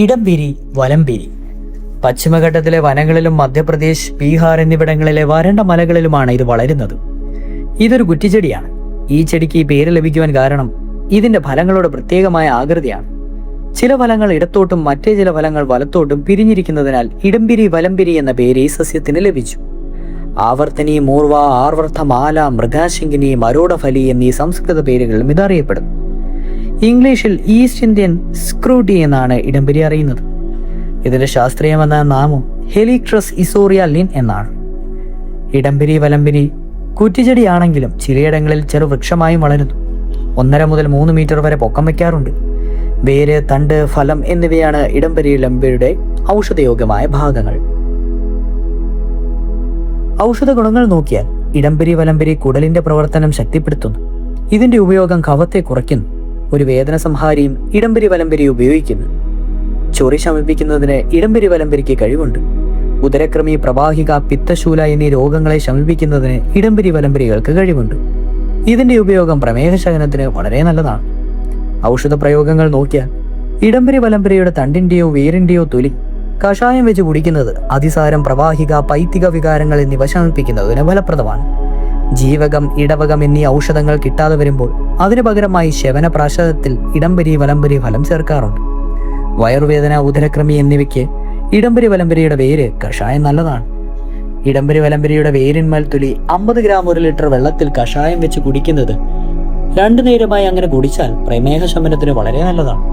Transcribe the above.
ഇടംപിരി, വലംപിരി. പശ്ചിമഘട്ടത്തിലെ വനങ്ങളിലും മധ്യപ്രദേശ്, ബീഹാർ എന്നിവിടങ്ങളിലെ വരണ്ട മലകളിലുമാണ് ഇത് വളരുന്നത്. ഇതൊരു കുറ്റിച്ചെടിയാണ്. ഈ ചെടിക്ക് ഈ പേര് ലഭിക്കുവാൻ കാരണം ഇതിന്റെ ഫലങ്ങളുടെ പ്രത്യേകമായ ആകൃതിയാണ്. ചില ഫലങ്ങൾ ഇടത്തോട്ടും മറ്റേ ചില ഫലങ്ങൾ വലത്തോട്ടും പിരിഞ്ഞിരിക്കുന്നതിനാൽ ഇടംപിരി, വലംപിരി എന്ന പേര് ഈ സസ്യത്തിന് ലഭിച്ചു. ആവർത്തനി, മൂർവ, ആർവർദ്ധ മാല, മൃഗാശങ്കിനി, മരോടഫലി എന്നീ സംസ്കൃത പേരുകളിലും ഇതറിയപ്പെടുന്നു. ഇംഗ്ലീഷിൽ ഈസ്റ്റ് ഇന്ത്യൻ സ്ക്രൂട്ടി എന്നാണ് ഇടംപിരി അറിയുന്നത്. ഇതിന്റെ ശാസ്ത്രീയമെന്ന നാമം ഹെലിക്ട്രസ് ഇസോറിയ ലിൻ എന്നാണ്. ഇടംപിരി, വലംപിരി കുറ്റിച്ചെടിയാണെങ്കിലും ചിലയിടങ്ങളിൽ ചെറുവൃക്ഷമായും വളരുന്നു. 1.5 മുതൽ 3 മീറ്റർ വരെ പൊക്കം വയ്ക്കാറുണ്ട്. വേര്, തണ്ട്, ഫലം എന്നിവയാണ് ഇടംപിരി, വലംപിരിയുടെ ഔഷധയോഗ്യമായ ഭാഗങ്ങൾ. ഔഷധ ഗുണങ്ങൾ നോക്കിയാൽ ഇടംപിരി, വലംപിരി കുടലിന്റെ പ്രവർത്തനം ശക്തിപ്പെടുത്തുന്നു. ഇതിന്റെ ഉപയോഗം കഫത്തെ കുറയ്ക്കുന്നു. ഒരു വേദന സംഹാരിയും ഇടംപിരി, വലംപിരി ഉപയോഗിക്കുന്നു. ചൊറി ശമിപ്പിക്കുന്നതിന് ഇടംപിരി, വലംപിരിക്ക് കഴിവുണ്ട്. ഉദരക്രമി, പ്രവാഹിക, പിത്തശൂല എന്നീ രോഗങ്ങളെ ശമിപ്പിക്കുന്നതിന് ഇടംപിരി, വലംപിരികൾക്ക് കഴിവുണ്ട്. ഇതിന്റെ ഉപയോഗം പ്രമേഹ ശമനത്തിന് വളരെ നല്ലതാണ്. ഔഷധ പ്രയോഗങ്ങൾ നോക്കിയാൽ ഇടംപിരി, വലംപിരിയുടെ തണ്ടിന്റെയോ വേരിന്റെയോ തൊലി കഷായം വെച്ച് കുടിക്കുന്നത് അതിസാരം, പ്രവാഹിക, പൈത്തിക വികാരങ്ങൾ എന്നിവ ശമിപ്പിക്കുന്നതിന് ഫലപ്രദമാണ്. ജീവകം, ഇടവകം എന്നീ ഔഷധങ്ങൾ കിട്ടാതെ വരുമ്പോൾ അതിനു പകരമായി ശവനപ്രാശത്തിൽ ഇടംപിരി, വലംപിരി ഫലം ചേർക്കാറുണ്ട്. വയറുവേദന, ഉദരക്രമി എന്നിവയ്ക്ക് ഇടംപിരി, വലംപിരിയുടെ വേര് കഷായം നല്ലതാണ്. ഇടംപിരി, വലംപിരിയുടെ വേരിന്മേൽ തൊലി 50 ഗ്രാം 1 ലിറ്റർ വെള്ളത്തിൽ കഷായം വെച്ച് കുടിക്കുന്നത് 2 നേരമായി അങ്ങനെ കുടിച്ചാൽ പ്രമേഹ ശമനത്തിന് വളരെ നല്ലതാണ്.